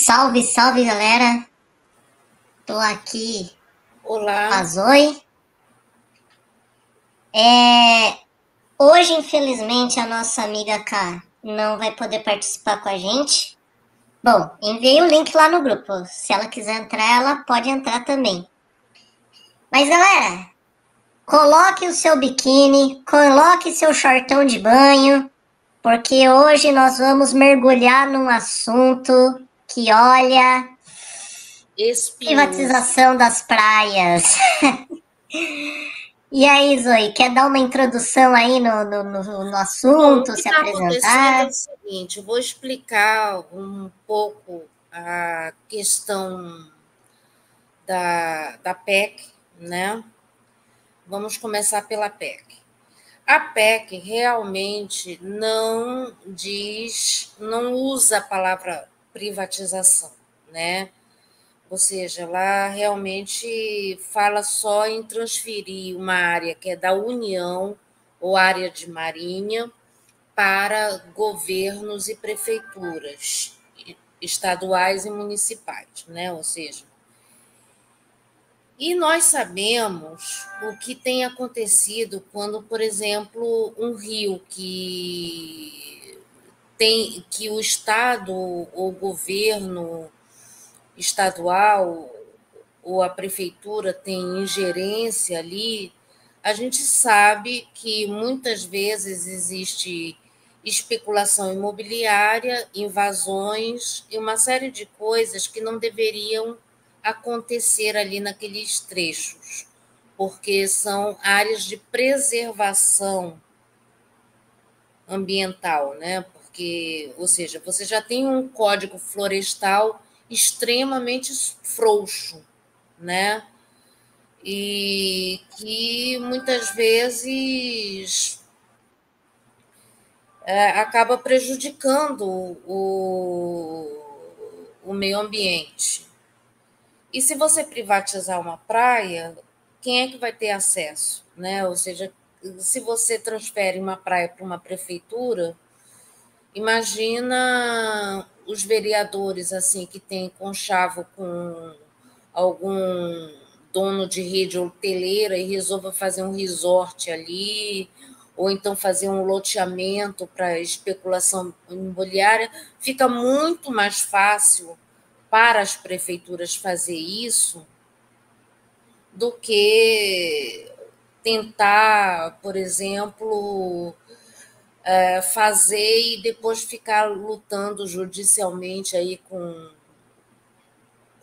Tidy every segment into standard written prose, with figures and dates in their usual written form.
Salve, salve, galera. Tô aqui com Olá, a Zoe. Hoje, infelizmente, a nossa amiga K não vai poder participar com a gente. Bom, enviei o link lá no grupo. Se ela quiser entrar, ela pode entrar também. Mas, galera, coloque o seu biquíni, coloque seu shortão de banho, porque hoje nós vamos mergulhar num assunto que, olha, espinhoso. privatização das praias. E aí, Zoe, quer dar uma introdução aí no Bom, o assunto, que se está acontecendo é apresentar? o seguinte: eu vou explicar um pouco a questão da PEC, né? Vamos começar pela PEC. A PEC realmente não diz, não usa a palavra privatização, né? Ou seja, ela realmente fala só em transferir uma área que é da União ou área de marinha para governos e prefeituras estaduais e municipais, né? Ou seja, e nós sabemos o que tem acontecido quando, por exemplo, um rio que o estado ou o governo estadual ou a prefeitura tem ingerência ali, a gente sabe que muitas vezes existe especulação imobiliária, invasões e uma série de coisas que não deveriam acontecer ali naqueles trechos, porque são áreas de preservação ambiental, né? Porque, ou seja, você já tem um código florestal extremamente frouxo, né? E que muitas vezes acaba prejudicando o meio ambiente. E se você privatizar uma praia, quem é que vai ter acesso? Né? Ou seja, se você transfere uma praia para uma prefeitura, imagina os vereadores assim que têm conchavo com algum dono de rede hoteleira e resolva fazer um resort ali, ou então fazer um loteamento para especulação imobiliária, fica muito mais fácil para as prefeituras fazer isso do que tentar, por exemplo, fazer e depois ficar lutando judicialmente aí com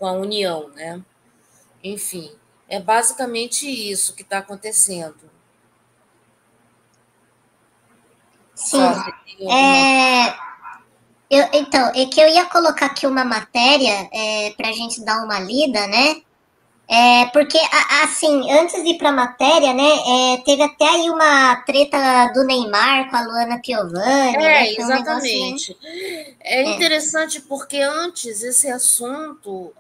a União, né? Enfim, é basicamente isso que está acontecendo. Sim. Você tem alguma. É, então, é que eu ia colocar aqui uma matéria para a gente dar uma lida, né? Porque, assim, antes de ir para a matéria, né, teve até aí uma treta do Neymar com a Luana Piovani, né? É, Foi um negócio meio. exatamente. É É. interessante porque antes esse assunto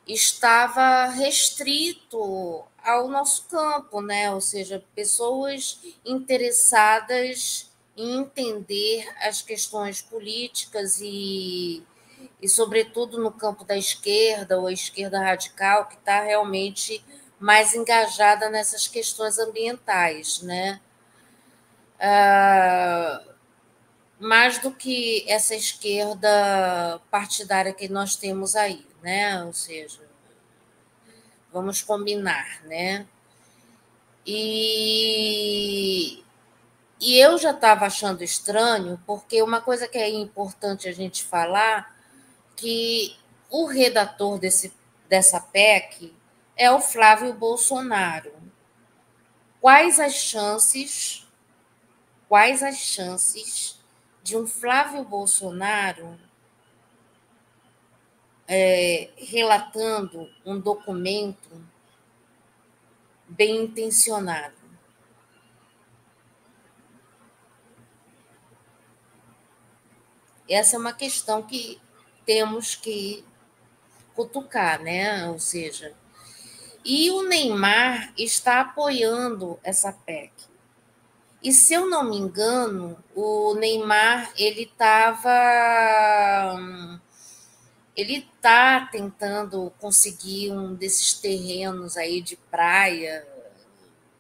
estava restrito ao nosso campo, né? Ou seja, pessoas interessadas em entender as questões políticas e sobretudo no campo da esquerda ou a esquerda radical, que está realmente mais engajada nessas questões ambientais, né? Mais do que essa esquerda partidária que nós temos aí, né? Ou seja, vamos combinar, né? E, e eu já estava achando estranho, porque uma coisa que é importante a gente falar, que o redator dessa PEC é o Flávio Bolsonaro. Quais as chances, quais as chances de um Flávio Bolsonaro relatando um documento bem intencionado? Essa é uma questão que temos que cutucar, né? Ou seja, e o Neymar está apoiando essa PEC. E, se eu não me engano, o Neymar ele está tentando conseguir um desses terrenos aí de praia.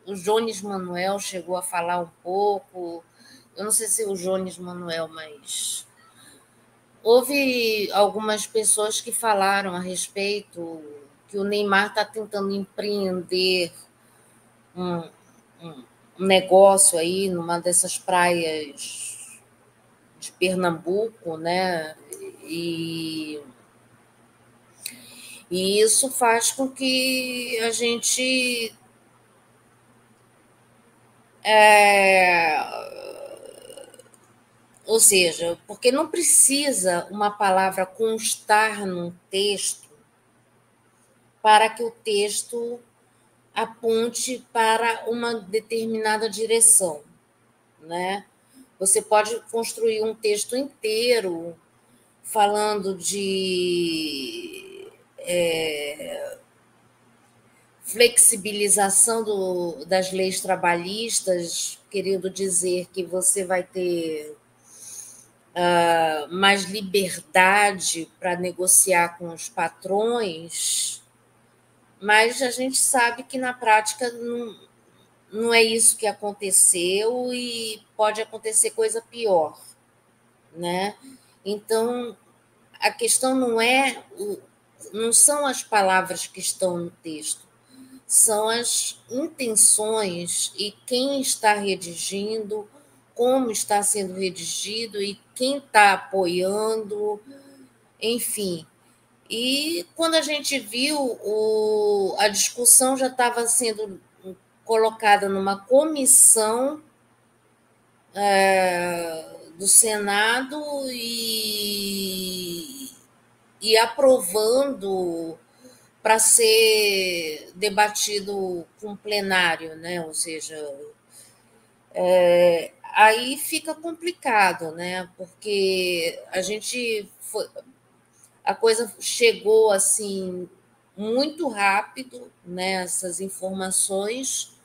O Jones Manuel chegou a falar um pouco. Eu não sei se é o Jones Manuel, mas houve algumas pessoas que falaram a respeito que o Neymar está tentando empreender um, um negócio aí numa dessas praias de Pernambuco, né? E, e isso faz com que a gente ou seja, porque não precisa uma palavra constar num texto para que o texto aponte para uma determinada direção, né? Você pode construir um texto inteiro falando de flexibilização das leis trabalhistas, querendo dizer que você vai ter mais liberdade para negociar com os patrões, mas a gente sabe que na prática não é isso que aconteceu e pode acontecer coisa pior, né? Então, a questão não são as palavras que estão no texto, são as intenções e quem está redigindo, como está sendo redigido e quem está apoiando, enfim. E quando a gente viu, a discussão já estava sendo colocada numa comissão do Senado e aprovando para ser debatido com plenário, né? Ou seja, aí fica complicado, né? Porque a coisa chegou assim muito rápido, né? Essas informações,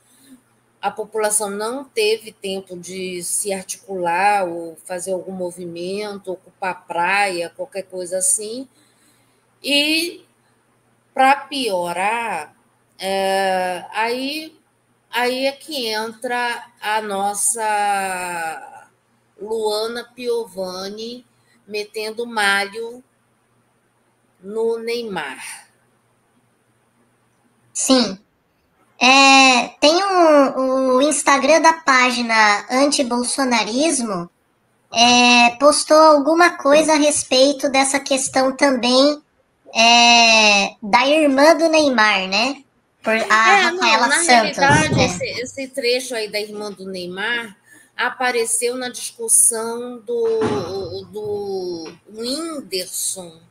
a população não teve tempo de se articular ou fazer algum movimento, ocupar a praia, qualquer coisa assim. E, para piorar, aí é que entra a nossa Luana Piovani metendo malho no Neymar. Sim. Tem o Instagram da página Anti-Bolsonarismo, postou alguma coisa a respeito dessa questão também da irmã do Neymar, né? Por a Não, Rafaela na Santos. realidade, esse trecho aí da irmã do Neymar apareceu na discussão do Whindersson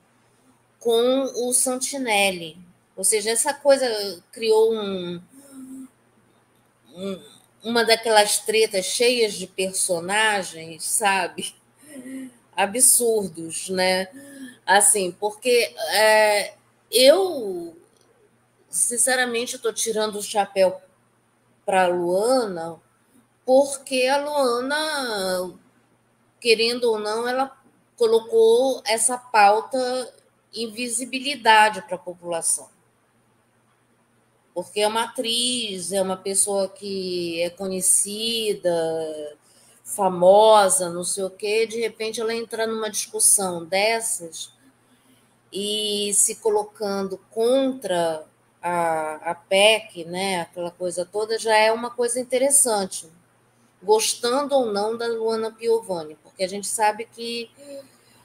com o Santinelli. Ou seja, essa coisa criou uma daquelas tretas cheias de personagens, sabe? Absurdos, né? Assim, porque eu, sinceramente, estou tirando o chapéu para a Luana, porque a Luana, querendo ou não, ela colocou essa pauta em visibilidade para a população. Porque é uma atriz, é uma pessoa que é conhecida, famosa, não sei o quê, de repente ela entra numa discussão dessas e se colocando contra a PEC, né, aquela coisa toda, já é uma coisa interessante, gostando ou não da Luana Piovani, porque a gente sabe que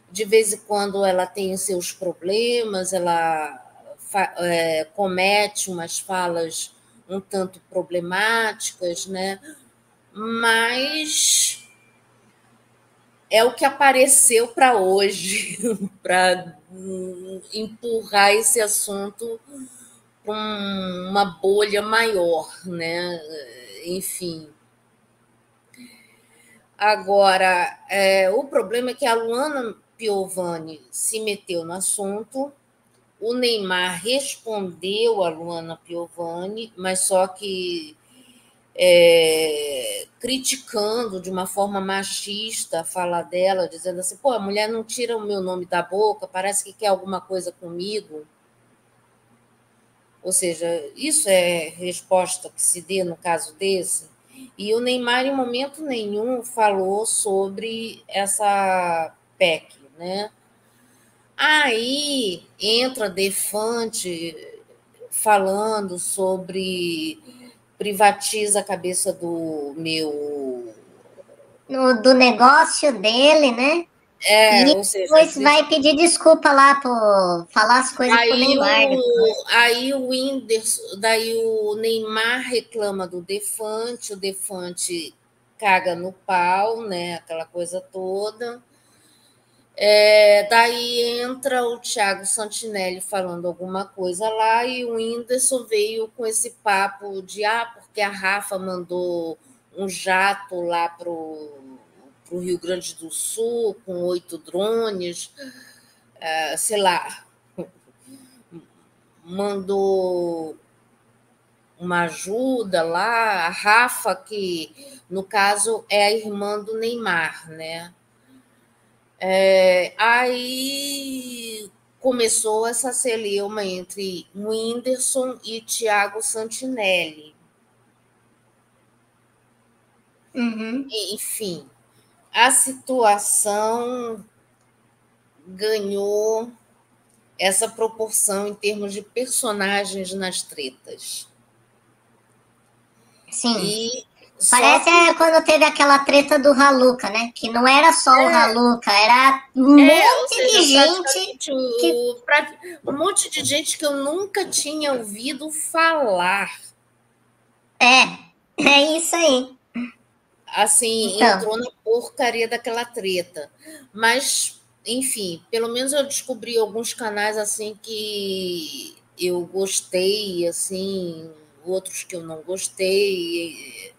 de vez em quando ela tem seus problemas, ela comete umas falas um tanto problemáticas, né? Mas é o que apareceu para hoje, para empurrar esse assunto para uma bolha maior, né? Enfim. Agora, o problema é que a Luana Piovani se meteu no assunto, o Neymar respondeu a Luana Piovani, mas só que criticando de uma forma machista a fala dela, dizendo assim, pô, a mulher não tira o meu nome da boca, parece que quer alguma coisa comigo. Ou seja, isso é resposta que se dê no caso desse. E o Neymar, em momento nenhum, falou sobre essa PEC, né? Aí entra Defante falando sobre privatiza a cabeça do meu. Do negócio dele, né? E Ou seja, depois vai pedir desculpa lá por falar as coisas pro Neymar depois. aí o Whindersson, daí o Neymar reclama do Defante, o Defante caga no pau, né? Aquela coisa toda. Daí entra o Thiago Santinelli falando alguma coisa lá e o Whindersson veio com esse papo de porque a Rafa mandou um jato lá pro Rio Grande do Sul com 8 drones, sei lá, mandou uma ajuda lá, a Rafa, que no caso é a irmã do Neymar, né? Aí começou essa celeuma entre Whindersson e Thiago Santinelli. Uhum. Enfim, a situação ganhou essa proporção em termos de personagens nas tretas. Sim. E só Parece que quando teve aquela treta do Raluca, né? Que não era só o Raluca, era um ou monte seja, de gente praticamente que. um monte de gente que eu nunca tinha ouvido falar. É isso aí. Assim, Então, entrou na porcaria daquela treta. Mas, enfim, pelo menos eu descobri alguns canais assim que eu gostei, assim, outros que eu não gostei,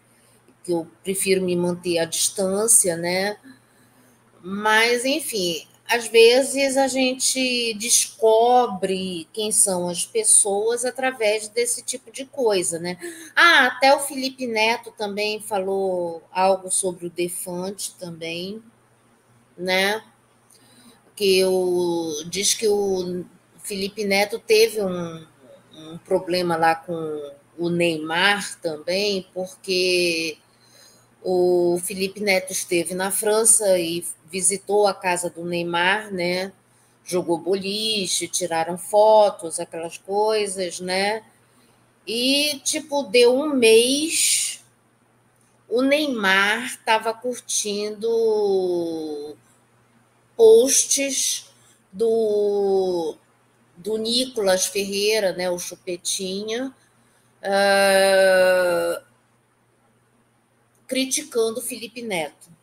que eu prefiro me manter à distância, né? Mas, enfim, às vezes a gente descobre quem são as pessoas através desse tipo de coisa, né? Até o Felipe Neto também falou algo sobre o Defante também, né? Diz que o Felipe Neto teve um problema lá com o Neymar também, porque o Felipe Neto esteve na França e visitou a casa do Neymar, né? Jogou boliche, tiraram fotos, aquelas coisas, né? E, tipo, deu um mês, o Neymar estava curtindo posts do Nicolas Ferreira, né? O Chupetinha, criticando o Felipe Neto.